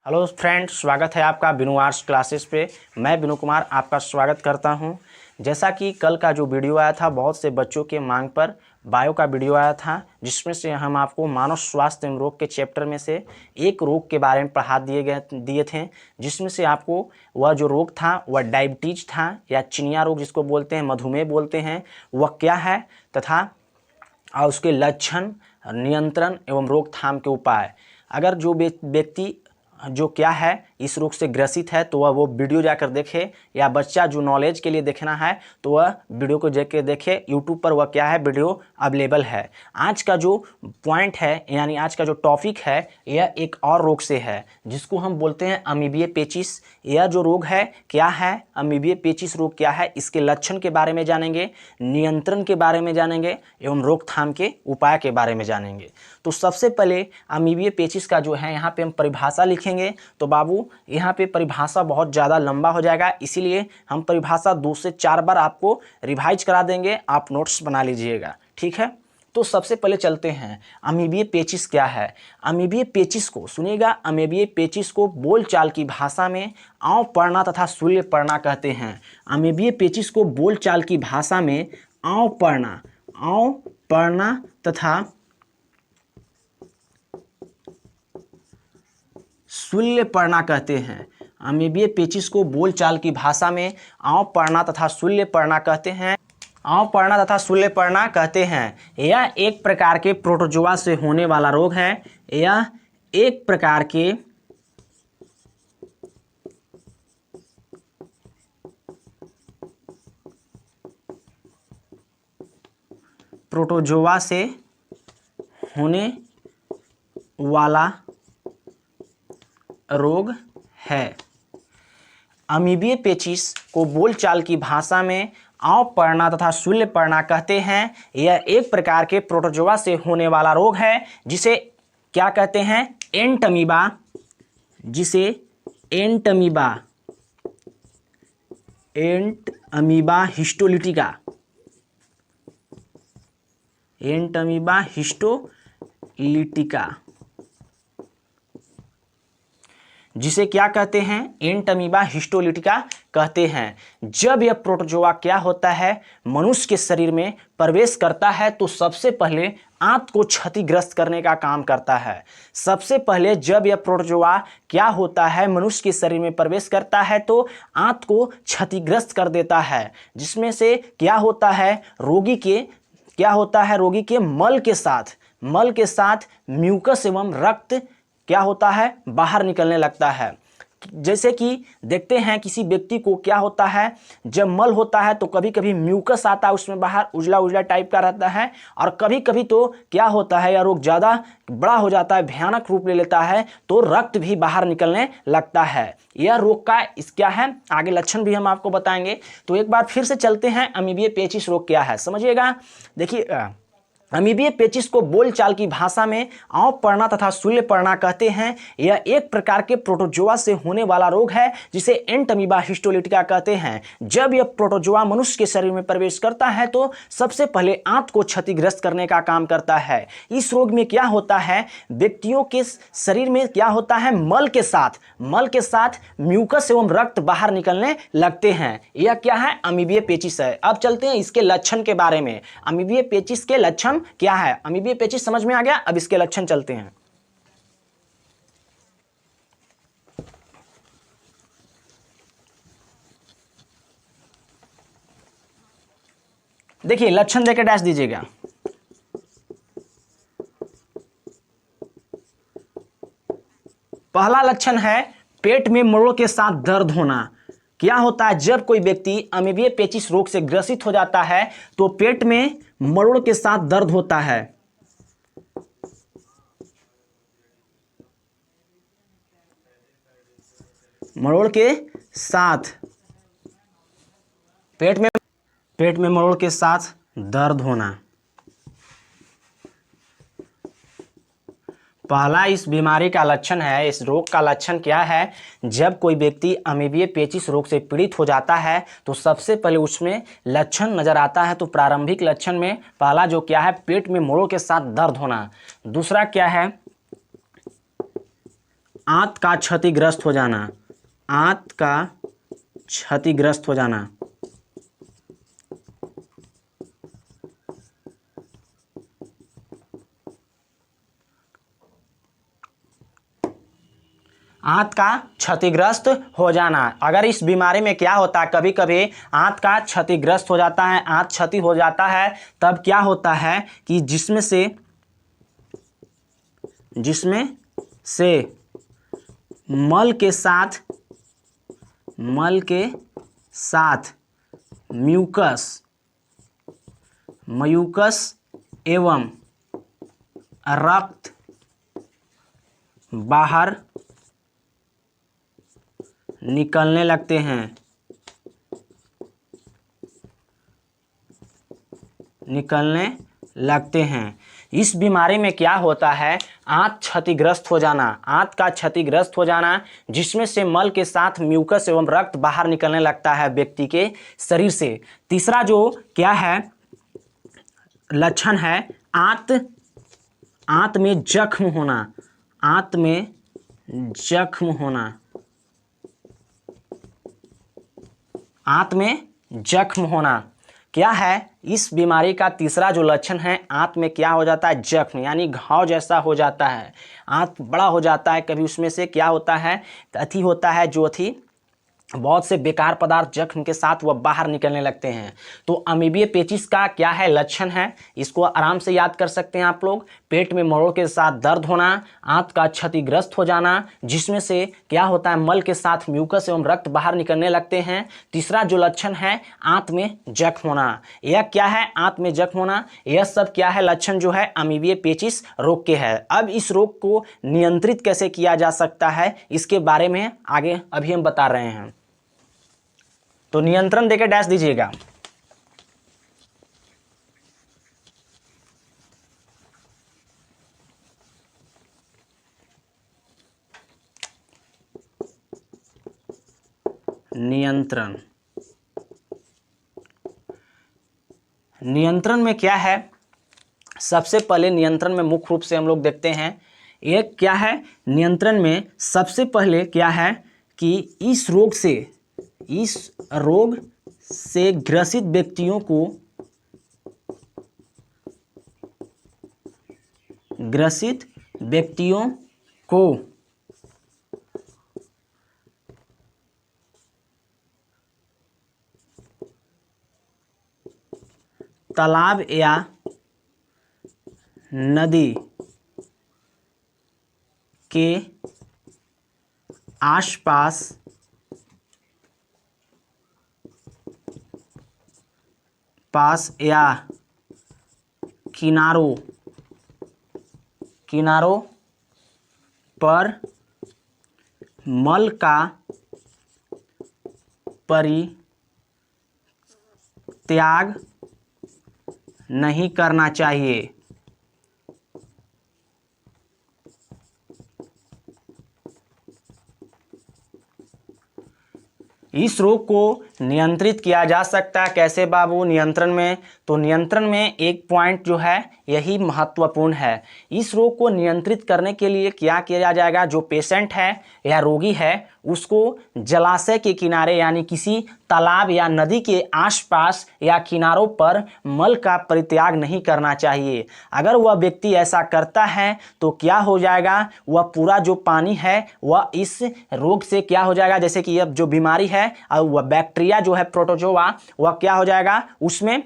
Hello friends, स्वागत है आपका बिनू आर्ट्स क्लासेस पे। मैं बिनू कुमार आपका स्वागत करता हूं। जैसा कि कल का जो वीडियो आया था, बहुत से बच्चों के मांग पर बायो का वीडियो आया था, जिसमें से हम आपको मानव स्वास्थ्य एवं रोग के चैप्टर में से एक रोग के बारे में पढ़ा दिए थे, जिसमें से आपको वह जो रोग था वह डायबिटीज था, या चिनिया रोग जिसको बोलते हैं, मधुमेह बोलते हैं, वह क्या है तथा उसके लक्षण, नियंत्रण एवं रोकथाम के उपाय। अगर जो व्यक्ति जो क्या है इस रोग से ग्रसित है तो वह वो वीडियो जाकर देखे, या बच्चा जो नॉलेज के लिए देखना है तो वह वीडियो को जाकर देखे। यूट्यूब पर वह क्या है वीडियो अवेलेबल है। आज का जो पॉइंट है, यानी आज का जो टॉपिक है, यह एक और रोग से है जिसको हम बोलते हैं अमीबिया पेचिस। यह जो रोग है क्या है, अमीबिया पेचिस रोग क्या है, इसके लक्षण के बारे में जानेंगे, नियंत्रण के बारे में जानेंगे एवं रोकथाम के उपाय के बारे में जानेंगे। तो सबसे पहले अमीबिया पेचिस का जो है यहाँ पे हम परिभाषा लिखेंगे। तो बाबू यहाँ पे परिभाषा बहुत ज़्यादा लंबा हो जाएगा, इसीलिए हम परिभाषा 2 से 4 बार आपको रिवाइज करा देंगे, आप नोट्स बना लीजिएगा, ठीक है। तो सबसे पहले चलते हैं, अमीबिया पेचिस क्या है। अमीबिया पेचिस को सुनिएगा, अमीबिया पेचिस को बोलचाल की भाषा में आंव पड़ना तथा शूल्य पड़ना कहते हैं। अमीबिया पेचिस को बोलचाल की भाषा में आंव पड़ना तथा शूल्य पड़ना कहते हैं। अमीबिया पेचिस को बोलचाल की भाषा में आंव पड़ना तथा शूल्य पड़ना कहते हैं। आंव पड़ना तथा शूल्य पड़ना कहते हैं। यह एक प्रकार के प्रोटोजोआ से होने वाला रोग है। यह एक प्रकार के प्रोटोजोआ से होने वाला रोग है। अमीबिया पेचिस को बोलचाल की भाषा में आंव पड़ना तथा शूल्य पड़ना कहते हैं। यह एक प्रकार के प्रोटोजोआ से होने वाला रोग है, जिसे क्या कहते हैं, एंटमीबा, जिसे एंटमीबा हिस्टोलिटिका, एंटमीबा हिस्टोलिटिका, जिसे क्या कहते हैं, एंटमीबा हिस्टोलिटिका कहते हैं। जब यह प्रोटोजोआ क्या होता है, मनुष्य के शरीर में प्रवेश करता है तो सबसे पहले आंत को क्षतिग्रस्त करने का काम करता है। सबसे पहले जब यह प्रोटोजोआ क्या होता है, मनुष्य के शरीर में प्रवेश करता है तो आंत को क्षतिग्रस्त कर देता है, जिसमें से क्या होता है, रोगी के मल के साथ म्यूकस एवं रक्त क्या होता है, बाहर निकलने लगता है। जैसे कि देखते हैं किसी व्यक्ति को क्या होता है, जब मल होता है तो कभी कभी म्यूकस आता है, उसमें बाहर उजला उजला टाइप का रहता है, और कभी कभी तो क्या होता है, यह रोग ज़्यादा बड़ा हो जाता है, भयानक रूप ले लेता है, तो रक्त भी बाहर निकलने लगता है। यह रोग का क्या है, आगे लक्षण भी हम आपको बताएंगे। तो एक बार फिर से चलते हैं, अमीबिया पेचिस रोग क्या है, समझिएगा। देखिए, अमीबिया पेचिस को बोलचाल की भाषा में आंव पड़ना तथा शूल्य पड़ना कहते हैं। यह एक प्रकार के प्रोटोजोआ से होने वाला रोग है, जिसे एंटमीबा हिस्टोलिटिका कहते हैं। जब यह प्रोटोजोआ मनुष्य के शरीर में प्रवेश करता है तो सबसे पहले आंत को क्षतिग्रस्त करने का काम करता है। इस रोग में क्या होता है, व्यक्तियों के शरीर में क्या होता है, मल के साथ म्यूकस एवं रक्त बाहर निकलने लगते हैं। यह क्या है, अमीबिया पेचिस है। अब चलते हैं इसके लक्षण के बारे में। अमीबिया पेचिस के लक्षण क्या है, अमीबिया पेचिस समझ में आ गया, अब इसके लक्षण चलते हैं। देखिए, लक्षण देकर डैश दीजिएगा। पहला लक्षण है पेट में मरोड़ के साथ दर्द होना। क्या होता है, जब कोई व्यक्ति अमीबिया पेचिस रोग से ग्रसित हो जाता है तो पेट में मरोड़ के साथ दर्द होता है। मरोड़ के साथ पेट में मरोड़ के साथ दर्द होना। पहला इस बीमारी का लक्षण है, इस रोग का लक्षण क्या है, जब कोई व्यक्ति अमीबिया पेचिस रोग से पीड़ित हो जाता है तो सबसे पहले उसमें लक्षण नजर आता है। तो प्रारंभिक लक्षण में पहला जो क्या है, पेट में मोड़ों के साथ दर्द होना। दूसरा क्या है, आंत का क्षतिग्रस्त हो जाना, आंत का क्षतिग्रस्त हो जाना। आंत का क्षतिग्रस्त हो जाना। अगर इस बीमारी में क्या होता है, कभी कभी आंत का क्षतिग्रस्त हो जाता है, आंत क्षति हो जाता है, तब क्या होता है कि जिसमें से मल के साथ म्यूकस एवं रक्त बाहर निकलने लगते हैं। इस बीमारी में क्या होता है, आंत क्षतिग्रस्त हो जाना, आंत का क्षतिग्रस्त हो जाना, जिसमें से मल के साथ म्यूकस एवं रक्त बाहर निकलने लगता है व्यक्ति के शरीर से। तीसरा जो क्या है लक्षण है, आंत में जख्म होना, आंत में जख्म होना, आंत में जख्म होना। क्या है इस बीमारी का तीसरा जो लक्षण है, आंत में क्या हो जाता है, जख्म, यानी घाव जैसा हो जाता है, आंत बड़ा हो जाता है। कभी उसमें से क्या होता है, अथी होता है, जो अथी बहुत से बेकार पदार्थ जख्म के साथ वह बाहर निकलने लगते हैं। तो अमीबिया पेचिस का क्या है लक्षण है, इसको आराम से याद कर सकते हैं आप लोग। पेट में मरोड़ के साथ दर्द होना, आंत का क्षतिग्रस्त हो जाना, जिसमें से क्या होता है मल के साथ म्यूकस एवं रक्त बाहर निकलने लगते हैं। तीसरा जो लक्षण है आंत में जख्म होना। यह क्या है, आंत में जख्म होना, यह सब क्या है लक्षण जो है अमीबिया पेचिस रोग के है। अब इस रोग को नियंत्रित कैसे किया जा सकता है, इसके बारे में आगे अभी हम बता रहे हैं। तो नियंत्रण देकर डैश दीजिएगा। नियंत्रण में क्या है, सबसे पहले नियंत्रण में मुख्य रूप से हम लोग देखते हैं, एक क्या है नियंत्रण में सबसे पहले क्या है कि इस रोग से ग्रसित व्यक्तियों को तालाब या नदी के आसपास या किनारों पर मल का परित्याग नहीं करना चाहिए। इस रोग को नियंत्रित किया जा सकता है कैसे बाबू नियंत्रण में, तो नियंत्रण में एक पॉइंट जो है यही महत्वपूर्ण है। इस रोग को नियंत्रित करने के लिए क्या किया जाएगा, जो पेशेंट है या रोगी है उसको जलाशय के किनारे यानी किसी तालाब या नदी के आसपास या किनारों पर मल का परित्याग नहीं करना चाहिए। अगर वह व्यक्ति ऐसा करता है तो क्या हो जाएगा, वह पूरा जो पानी है वह इस रोग से क्या हो जाएगा, जैसे कि अब जो बीमारी है और वह बैक्टीरिया जो है प्रोटोजोआ, वह क्या हो जाएगा उसमें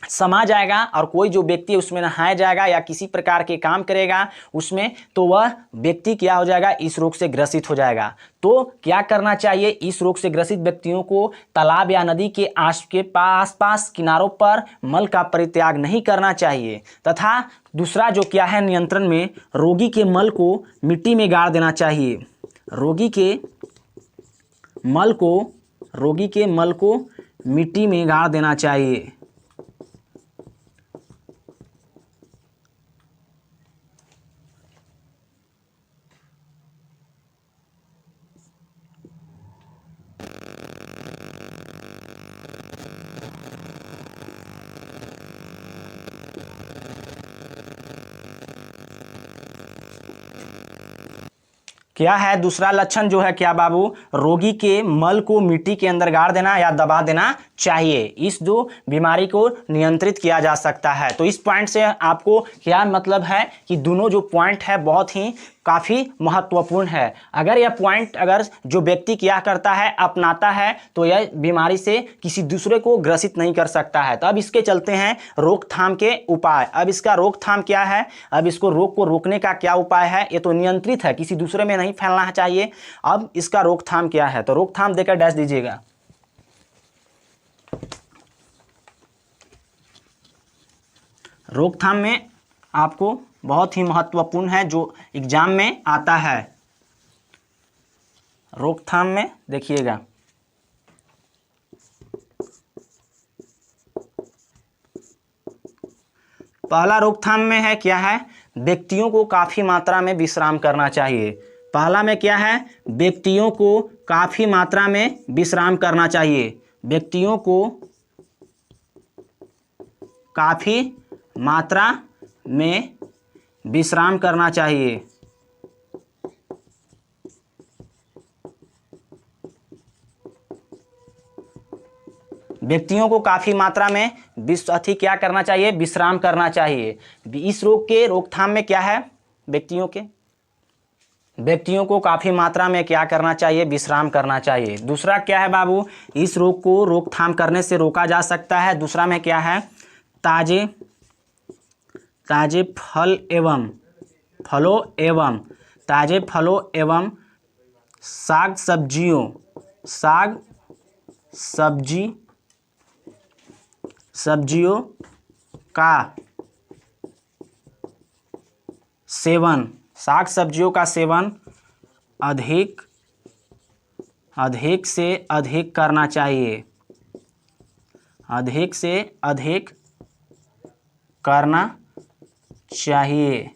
समा जाएगा, और कोई जो व्यक्ति उसमें नहाया जाएगा या किसी प्रकार के काम करेगा उसमें, तो वह व्यक्ति क्या हो जाएगा, इस रोग से ग्रसित हो जाएगा। तो क्या करना चाहिए, इस रोग से ग्रसित व्यक्तियों को तालाब या नदी के आसपास किनारों पर मल का परित्याग नहीं करना चाहिए। तथा दूसरा जो क्या है नियंत्रण में, रोगी के मल को मिट्टी में गाड़ देना चाहिए। रोगी के मल को मिट्टी में गाड़ देना चाहिए। क्या है दूसरा लक्षण जो है क्या बाबू, रोगी के मल को मिट्टी के अंदर गाड़ देना या दबा देना चाहिए। इस दो बीमारी को नियंत्रित किया जा सकता है। तो इस पॉइंट से आपको क्या मतलब है कि दोनों जो पॉइंट है बहुत ही काफ़ी महत्वपूर्ण है। अगर यह पॉइंट अगर जो व्यक्ति क्या करता है अपनाता है तो यह बीमारी से किसी दूसरे को ग्रसित नहीं कर सकता है। तो अब इसके चलते हैं रोकथाम के उपाय। अब इसका रोकथाम क्या है, अब इसको रोग को रोकने का क्या उपाय है, ये तो नियंत्रित है, किसी दूसरे में नहीं फैलना चाहिए। अब इसका रोकथाम क्या है, तो रोकथाम देकर डैश दीजिएगा। रोकथाम में आपको बहुत ही महत्वपूर्ण है जो एग्जाम में आता है। रोकथाम में देखिएगा, पहला रोकथाम में है क्या है, व्यक्तियों को काफ़ी मात्रा में विश्राम करना चाहिए। पहला में क्या है, व्यक्तियों को काफ़ी मात्रा में विश्राम करना चाहिए। व्यक्तियों को काफ़ी मात्रा में विश्राम करना चाहिए। व्यक्तियों को काफ़ी मात्रा में क्या करना चाहिए, विश्राम करना चाहिए। इस रोग के रोकथाम में क्या है, व्यक्तियों को काफ़ी मात्रा में क्या करना चाहिए, विश्राम करना चाहिए। दूसरा क्या है बाबू, इस रोग को रोकथाम करने से रोका जा सकता है। दूसरा में क्या है, ताजे फलों एवं साग सब्जियों का सेवन, साग सब्जियों का सेवन अधिक से अधिक करना चाहिए। अधिक से अधिक करना चाहिए।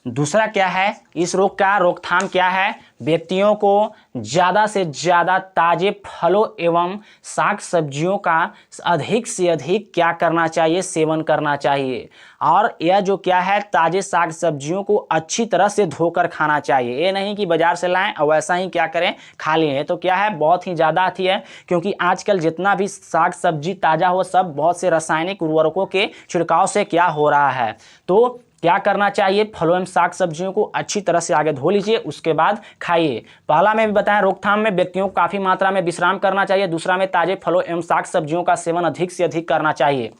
दूसरा क्या है, इस रोग का रोकथाम क्या है, व्यक्तियों को ज़्यादा से ज़्यादा ताजे फलों एवं साग सब्जियों का अधिक से अधिक क्या करना चाहिए, सेवन करना चाहिए। और यह जो क्या है, ताजे साग सब्जियों को अच्छी तरह से धोकर खाना चाहिए। ये नहीं कि बाजार से लाएं और वैसा ही क्या करें खा लें, तो क्या है बहुत ही ज़्यादा अथी है। क्योंकि आजकल जितना भी साग सब्जी ताज़ा हो सब बहुत से रासायनिक उर्वरकों के छिड़काव से क्या हो रहा है। तो क्या करना चाहिए, फलों एवं साग सब्जियों को अच्छी तरह से आगे धो लीजिए, उसके बाद खाइए। पहला में भी बताया रोकथाम में व्यक्तियों को काफ़ी मात्रा में विश्राम करना चाहिए। दूसरा में ताजे फलों एवं साग सब्जियों का सेवन अधिक से अधिक करना चाहिए।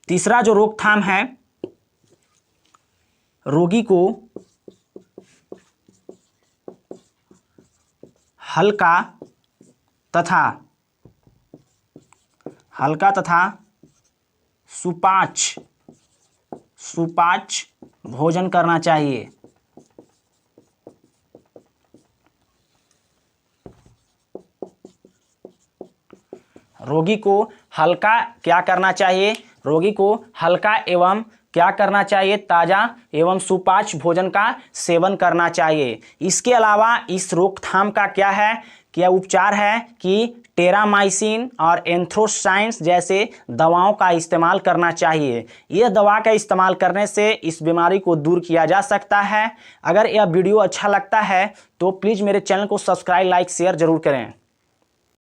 तीसरा जो रोकथाम है, रोगी को हल्का तथा सुपाच्य भोजन करना चाहिए। रोगी को हल्का क्या करना चाहिए, रोगी को हल्का एवं क्या करना चाहिए, ताज़ा एवं सुपाच्य भोजन का सेवन करना चाहिए। इसके अलावा इस रोकथाम का क्या उपचार है कि टेरामाइसिन और एंथ्रोसाइंस जैसे दवाओं का इस्तेमाल करना चाहिए। यह दवा का इस्तेमाल करने से इस बीमारी को दूर किया जा सकता है। अगर यह वीडियो अच्छा लगता है तो प्लीज़ मेरे चैनल को सब्सक्राइब, लाइक, शेयर जरूर करें।